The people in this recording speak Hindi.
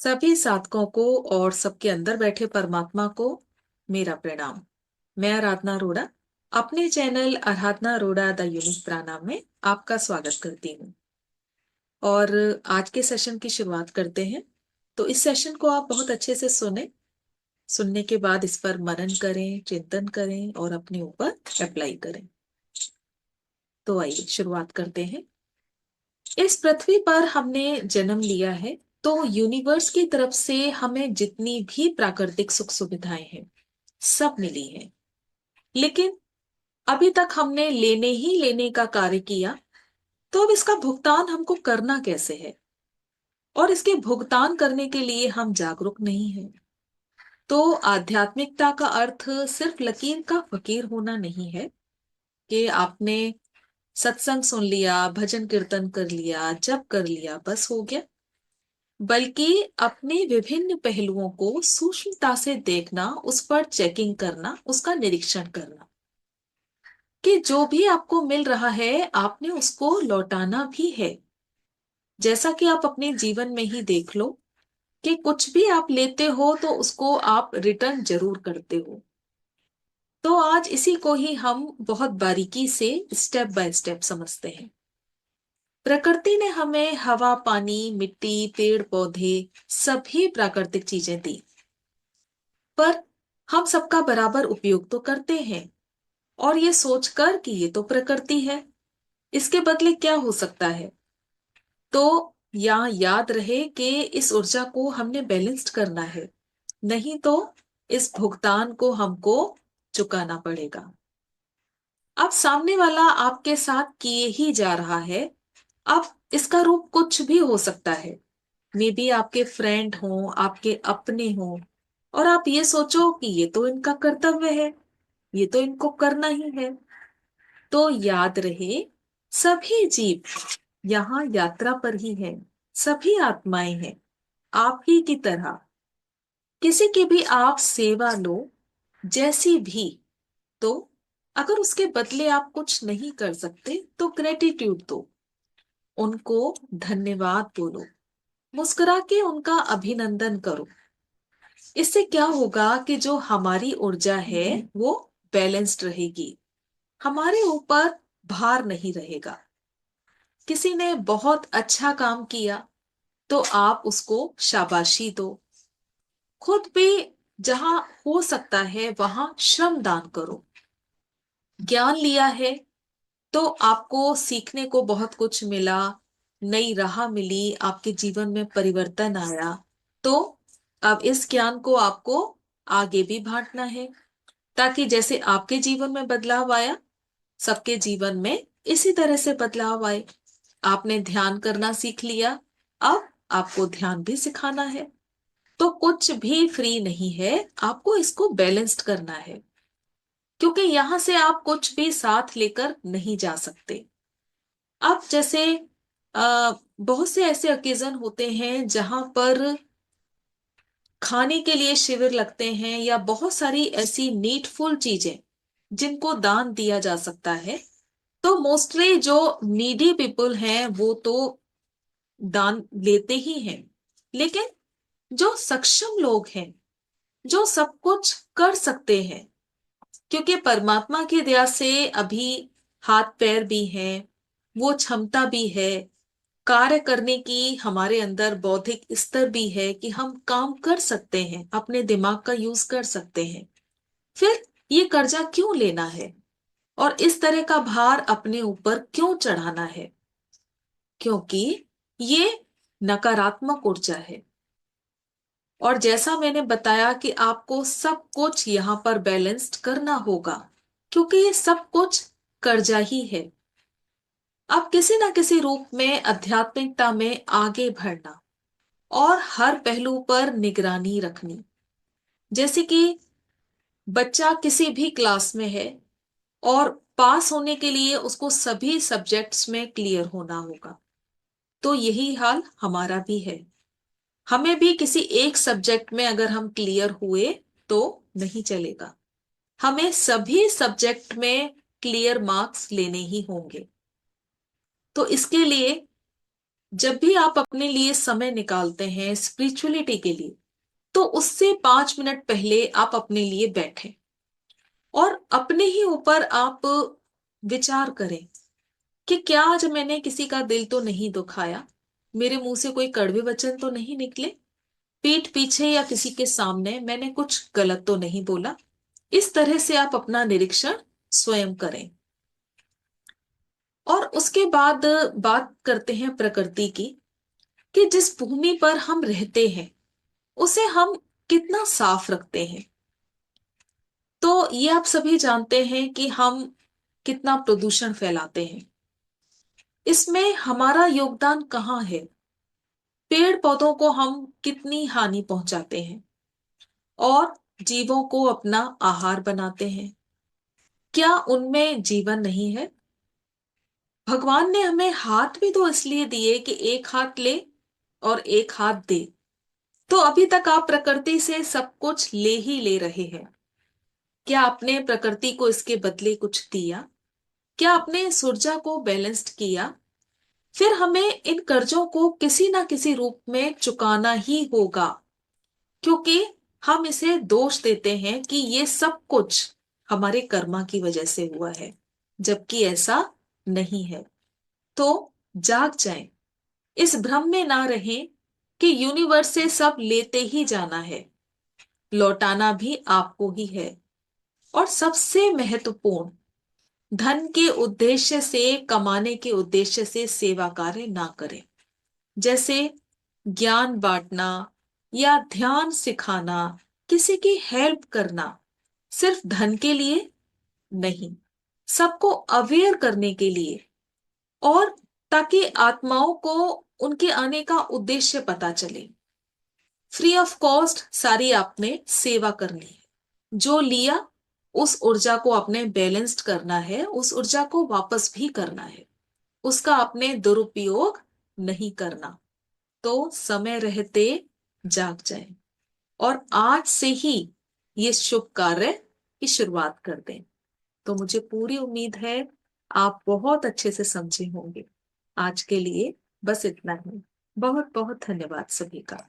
सभी साधकों को और सबके अंदर बैठे परमात्मा को मेरा प्रणाम। मैं आराधना अरोड़ा अपने channel Aradhana Arora the unique pranayama में आपका स्वागत करती हूँ। और आज के सेशन की शुरुआत करते हैं। तो इस सेशन को आप बहुत अच्छे से सुने। सुनने के बाद इस पर मनन करें, चिंतन करें और अपने ऊपर अप्लाई करें। तो आइए शुरुआत करते हैं। इस पृथ्वी पर हमने जन्म लिया है, तो यूनिवर्स की तरफ से हमें जितनी भी प्राकृतिक सुख सुविधाएं हैं सब मिली हैं। लेकिन अभी तक हमने लेने ही लेने का कार्य किया। तो अब इसका भुगतान हमको करना कैसे है? और इसके भुगतान करने के लिए हम जागरूक नहीं हैं। तो आध्यात्मिकता का अर्थ सिर्फ लकीर का फकीर होना नहीं है कि आपने सत्संग सुन लिया, भजन कीर्तन कर लिया, जप कर लिया, बस हो गया। बल्कि अपने विभिन्न पहलुओं को सूक्ष्मता से देखना, उस पर चेकिंग करना, उसका निरीक्षण करना कि जो भी आपको मिल रहा है आपने उसको लौटाना भी है। जैसा कि आप अपने जीवन में ही देख लो कि कुछ भी आप लेते हो तो उसको आप रिटर्न जरूर करते हो। तो आज इसी को ही हम बहुत बारीकी से स्टेप बाय स्टेप समझते हैं। प्रकृति ने हमें हवा, पानी, मिट्टी, पेड़ पौधे सभी प्राकृतिक चीजें दी, पर हम सबका बराबर उपयोग तो करते हैं और ये सोचकर कि ये तो प्रकृति है, इसके बदले क्या हो सकता है। तो यहाँ याद रहे कि इस ऊर्जा को हमने बैलेंस्ड करना है, नहीं तो इस भुगतान को हमको चुकाना पड़ेगा। अब सामने वाला आपके साथ किए ही जा रहा है। अब इसका रूप कुछ भी हो सकता है। मे बी आपके फ्रेंड हो, आपके अपने हो, और आप ये सोचो कि ये तो इनका कर्तव्य है, ये तो इनको करना ही है। तो याद रहे, सभी जीव यहाँ यात्रा पर ही है। सभी आत्माएं हैं आप ही की तरह। किसी की भी आप सेवा लो, जैसी भी, तो अगर उसके बदले आप कुछ नहीं कर सकते तो ग्रेटिट्यूड दो, उनको धन्यवाद बोलो, मुस्कुरा के उनका अभिनंदन करो। इससे क्या होगा कि जो हमारी ऊर्जा है वो बैलेंस्ड रहेगी, हमारे ऊपर भार नहीं रहेगा। किसी ने बहुत अच्छा काम किया तो आप उसको शाबाशी दो। खुद भी जहां हो सकता है वहां श्रम दान करो। ज्ञान लिया है तो आपको सीखने को बहुत कुछ मिला, नई राह मिली, आपके जीवन में परिवर्तन आया। तो अब इस ज्ञान को आपको आगे भी बांटना है, ताकि जैसे आपके जीवन में बदलाव आया, सबके जीवन में इसी तरह से बदलाव आए। आपने ध्यान करना सीख लिया, अब आपको ध्यान भी सिखाना है। तो कुछ भी फ्री नहीं है, आपको इसको बैलेंस्ड करना है, क्योंकि यहां से आप कुछ भी साथ लेकर नहीं जा सकते। अब जैसे बहुत से ऐसे ओकेजन होते हैं जहां पर खाने के लिए शिविर लगते हैं, या बहुत सारी ऐसी नीडफुल चीजें जिनको दान दिया जा सकता है। तो मोस्टली जो नीडी पीपल हैं वो तो दान लेते ही हैं। लेकिन जो सक्षम लोग हैं, जो सब कुछ कर सकते हैं, क्योंकि परमात्मा की दया से अभी हाथ पैर भी हैं, वो क्षमता भी है, कार्य करने की हमारे अंदर बौद्धिक स्तर भी है कि हम काम कर सकते हैं, अपने दिमाग का यूज कर सकते हैं। फिर ये कर्जा क्यों लेना है और इस तरह का भार अपने ऊपर क्यों चढ़ाना है? क्योंकि ये नकारात्मक ऊर्जा है। और जैसा मैंने बताया कि आपको सब कुछ यहाँ पर बैलेंस्ड करना होगा, क्योंकि ये सब कुछ कर्जा ही है। अब किसी ना किसी रूप में आध्यात्मिकता में आगे बढ़ना और हर पहलू पर निगरानी रखनी। जैसे कि बच्चा किसी भी क्लास में है और पास होने के लिए उसको सभी सब्जेक्ट्स में क्लियर होना होगा, तो यही हाल हमारा भी है। हमें भी किसी एक सब्जेक्ट में अगर हम क्लियर हुए तो नहीं चलेगा, हमें सभी सब्जेक्ट में क्लियर मार्क्स लेने ही होंगे। तो इसके लिए जब भी आप अपने लिए समय निकालते हैं स्पिरिचुअलिटी के लिए, तो उससे 5 मिनट पहले आप अपने लिए बैठें और अपने ही ऊपर आप विचार करें कि क्या आज मैंने किसी का दिल तो नहीं दुखाया, मेरे मुंह से कोई कड़वे वचन तो नहीं निकले, पीठ पीछे या किसी के सामने मैंने कुछ गलत तो नहीं बोला। इस तरह से आप अपना निरीक्षण स्वयं करें। और उसके बाद बात करते हैं प्रकृति की, कि जिस भूमि पर हम रहते हैं उसे हम कितना साफ रखते हैं। तो ये आप सभी जानते हैं कि हम कितना प्रदूषण फैलाते हैं। इसमें हमारा योगदान कहाँ है? पेड़ पौधों को हम कितनी हानि पहुंचाते हैं और जीवों को अपना आहार बनाते हैं। क्या उनमें जीवन नहीं है? भगवान ने हमें हाथ भी तो इसलिए दिए कि एक हाथ ले और एक हाथ दे। तो अभी तक आप प्रकृति से सब कुछ ले ही ले रहे हैं। क्या आपने प्रकृति को इसके बदले कुछ दिया? क्या आपने इस ऊर्जा को बैलेंस्ड किया? फिर हमें इन कर्जों को किसी ना किसी रूप में चुकाना ही होगा, क्योंकि हम इसे दोष देते हैं कि ये सब कुछ हमारे कर्मा की वजह से हुआ है, जबकि ऐसा नहीं है। तो जाग जाएं, इस भ्रम में ना रहें कि यूनिवर्स से सब लेते ही जाना है, लौटाना भी आपको ही है। और सबसे महत्वपूर्ण, धन के उद्देश्य से, कमाने के उद्देश्य से सेवा कार्य ना करें। जैसे ज्ञान बांटना या ध्यान सिखाना, किसी की हेल्प करना, सिर्फ धन के लिए नहीं, सबको अवेयर करने के लिए, और ताकि आत्माओं को उनके आने का उद्देश्य पता चले। फ्री ऑफ कॉस्ट सारी आपने सेवा करनी है। जो लिया उस ऊर्जा को आपने बैलेंस्ड करना है, उस ऊर्जा को वापस भी करना है, उसका आपने दुरुपयोग नहीं करना। तो समय रहते जाग जाएं और आज से ही ये शुभ कार्य की शुरुआत कर दें। तो मुझे पूरी उम्मीद है आप बहुत अच्छे से समझे होंगे। आज के लिए बस इतना ही। बहुत बहुत धन्यवाद सभी का।